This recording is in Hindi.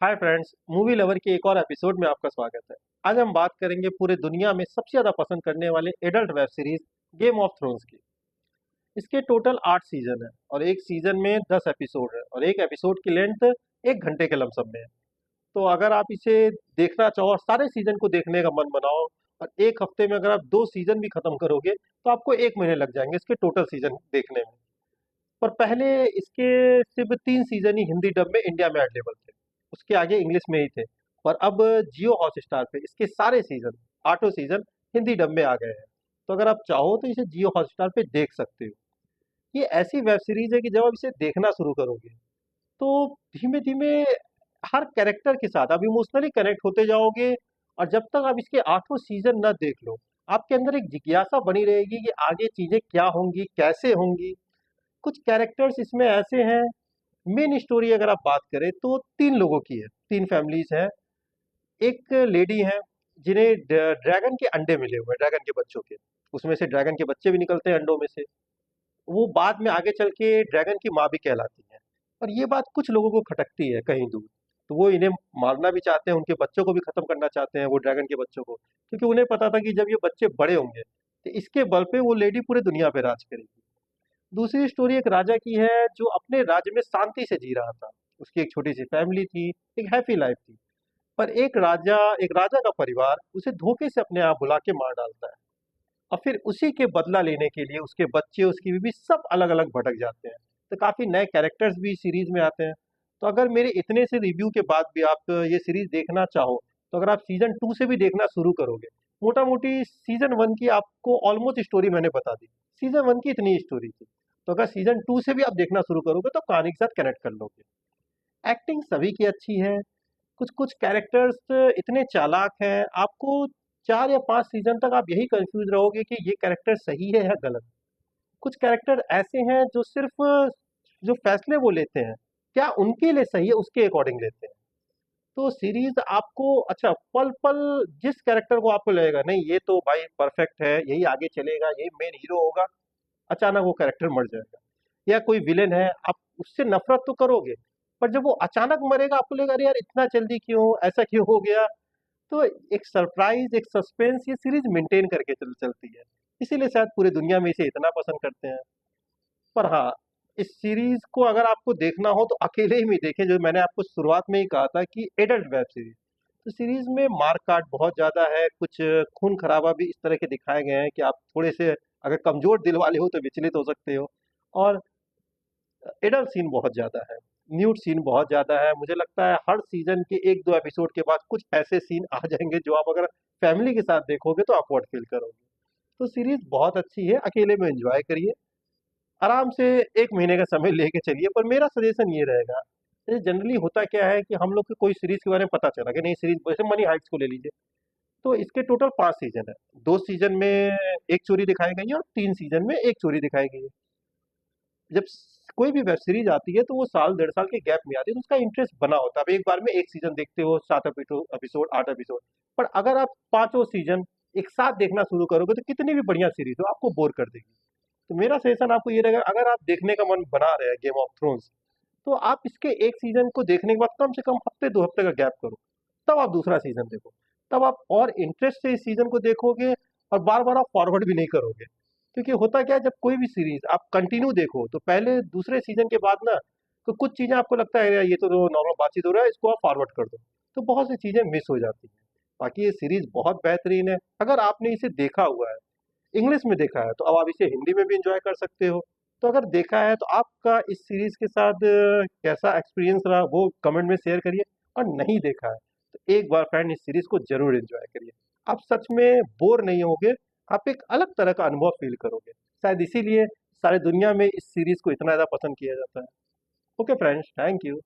हाय फ्रेंड्स, मूवी लवर के एक और एपिसोड में आपका स्वागत है। आज हम बात करेंगे पूरे दुनिया में सबसे ज़्यादा पसंद करने वाले adult web series game of thrones की। इसके टोटल 8 सीजन है और एक सीजन में 10 एपिसोड है और एक एपिसोड की लेंथ 1 घंटे के लमसम में है। तो अगर आप इसे देखना चाहो और सारे सीजन को देखने का मन बनाओ और एक हफ्ते में अगर आप 2 सीजन भी खत्म करोगे तो आपको 1 महीने लग जाएंगे इसके टोटल सीजन देखने में। पर पहले इसके सिर्फ 3 सीजन ही हिंदी डब में इंडिया में अवेलेबल थे, उसके आगे इंग्लिश में ही थे। और अब जियो हॉटस्टार पे इसके सारे सीजन, आठों सीजन हिंदी डब में आ गए हैं। तो अगर आप चाहो तो इसे जियो हॉटस्टार पे देख सकते हो। ये ऐसी वेब सीरीज है कि जब आप इसे देखना शुरू करोगे तो धीमे धीमे हर कैरेक्टर के साथ आप इमोशनली कनेक्ट होते जाओगे। और जब तक आप इसके आठों सीजन न देख लो, आपके अंदर एक जिज्ञासा बनी रहेगी कि आगे चीजें क्या होंगी, कैसे होंगी। कुछ कैरेक्टर्स इसमें ऐसे हैं। मेन स्टोरी अगर आप बात करें तो 3 लोगों की है, 3 फैमिलीज हैं। एक लेडी है जिन्हें ड्रैगन के अंडे मिले हुए हैं, ड्रैगन के बच्चों के। उसमें से ड्रैगन के बच्चे भी निकलते हैं अंडों में से। वो बाद में आगे चल के ड्रैगन की माँ भी कहलाती हैं। और ये बात कुछ लोगों को खटकती है कहीं दूर, तो वो इन्हें मारना भी चाहते हैं, उनके बच्चों को भी खत्म करना चाहते हैं, वो ड्रैगन के बच्चों को, क्योंकि उन्हें पता था कि जब ये बच्चे बड़े होंगे तो इसके बल पे वो लेडी पूरी दुनिया पे राज करेगी। दूसरी स्टोरी एक राजा की है जो अपने राज्य में शांति से जी रहा था। उसकी एक छोटी सी फैमिली थी, एक हैप्पी लाइफ थी। पर एक राजा का परिवार उसे धोखे से अपने यहाँ बुला के मार डालता है। और फिर उसी के बदला लेने के लिए उसके बच्चे, उसकी बीवी सब अलग अलग भटक जाते हैं। तो काफी नए कैरेक्टर्स भी सीरीज में आते हैं। तो अगर मेरे इतने से रिव्यू के बाद भी आप ये सीरीज देखना चाहो, तो अगर आप सीजन 2 से भी देखना शुरू करोगे, मोटा मोटी सीजन 1 की आपको ऑलमोस्ट स्टोरी मैंने बता दी। सीजन 1 की इतनी स्टोरी थी। तो अगर सीजन 2 से भी आप देखना शुरू करोगे तो कहानी के साथ कनेक्ट कर लोगे। एक्टिंग सभी की अच्छी है। कुछ कुछ कैरेक्टर्स इतने चालाक हैं, आपको 4 या 5 सीजन तक आप यही कंफ्यूज रहोगे कि ये कैरेक्टर सही है या गलत। कुछ कैरेक्टर ऐसे हैं जो सिर्फ जो फैसले वो लेते हैं, क्या उनके लिए सही है उसके अकॉर्डिंग लेते हैं। तो सीरीज आपको अच्छा पल पल जिस कैरेक्टर को आपको लगेगा नहीं ये तो भाई परफेक्ट है, यही आगे चलेगा, यही मेन हीरो होगा, अचानक वो कैरेक्टर मर जाएगा। या कोई विलेन है, आप उससे नफरत तो करोगे, पर जब वो अचानक मरेगा आपको लगेगा अरे यार इतना जल्दी क्यों, ऐसा क्यों हो गया। तो एक सरप्राइज, एक सस्पेंस ये सीरीज मेंटेन करके चलती है। इसीलिए शायद पूरी दुनिया में इसे इतना पसंद करते हैं। पर हाँ, इस सीरीज को अगर आपको देखना हो तो अकेले ही में देखें, जो मैंने आपको शुरुआत में ही कहा था कि एडल्ट वेब सीरीज। तो सीरीज में मार काट बहुत ज्यादा है, कुछ खून खराबा भी इस तरह के दिखाए गए हैं कि आप थोड़े से अगर कमजोर दिल वाले हो तो विचलित हो सकते हो। और एडल्ट सीन बहुत ज्यादा है, न्यूड सीन बहुत ज्यादा है। मुझे लगता है हर सीजन के 1-2 एपिसोड के बाद कुछ ऐसे सीन आ जाएंगे जो आप अगर फैमिली के साथ देखोगे तो ऑकवर्ड फील करोगे। तो सीरीज बहुत अच्छी है, अकेले में एंजॉय करिए, आराम से 1 महीने का समय लेके चलिए। पर मेरा सजेशन ये रहेगा, जैसे जनरली होता क्या है कि हम लोग को कोई सीरीज के बारे में पता चला कि नहीं सीरीज, जैसे मनी हाइट्स को ले लीजिए। तो इसके टोटल 5 सीजन है। 2 सीजन में एक चोरी दिखाई गई है और 3 सीजन में एक चोरी दिखाई गई है। जब कोई भी वेब सीरीज आती है तो वो साल 1.5 साल के गैप में आती है, तो उसका इंटरेस्ट बना होता है। अब एक बार में एक सीजन देखते हो, 7 एपिसोड, 8 एपिसोड। पर अगर आप पांचों सीजन एक साथ देखना शुरू करोगे तो कितनी भी बढ़िया सीरीज हो आपको बोर कर देगी। तो मेरा सजेशन आपको ये रहेगा, अगर आप देखने का मन बना रहे हैं गेम ऑफ थ्रोन्स, तो आप इसके एक सीजन को देखने के बाद कम से कम हफ्ते 2 हफ्ते का गैप करो, तब आप दूसरा सीजन देखो। तब आप और इंटरेस्ट से इस सीजन को देखोगे और बार बार आप फॉरवर्ड भी नहीं करोगे। क्योंकि होता क्या है, जब कोई भी सीरीज आप कंटिन्यू देखो तो पहले दूसरे सीजन के बाद ना, तो कुछ चीजें आपको लगता है यार ये तो नॉर्मल बातचीत हो रहा है, इसको आप फॉरवर्ड कर दो, तो बहुत सी चीजें मिस हो जाती हैं। बाकी ये सीरीज बहुत बेहतरीन है। अगर आपने इसे देखा हुआ है, इंग्लिश में देखा है, तो अब आप इसे हिंदी में भी एंजॉय कर सकते हो। तो अगर देखा है तो आपका इस सीरीज के साथ कैसा एक्सपीरियंस रहा वो कमेंट में शेयर करिए। और नहीं देखा है तो एक बार फ्रेंड इस सीरीज को जरूर एंजॉय करिए। आप सच में बोर नहीं होगे, आप एक अलग तरह का अनुभव फील करोगे। शायद इसीलिए सारी दुनिया में इस सीरीज को इतना ज़्यादा पसंद किया जाता है। Okay friends, thank you.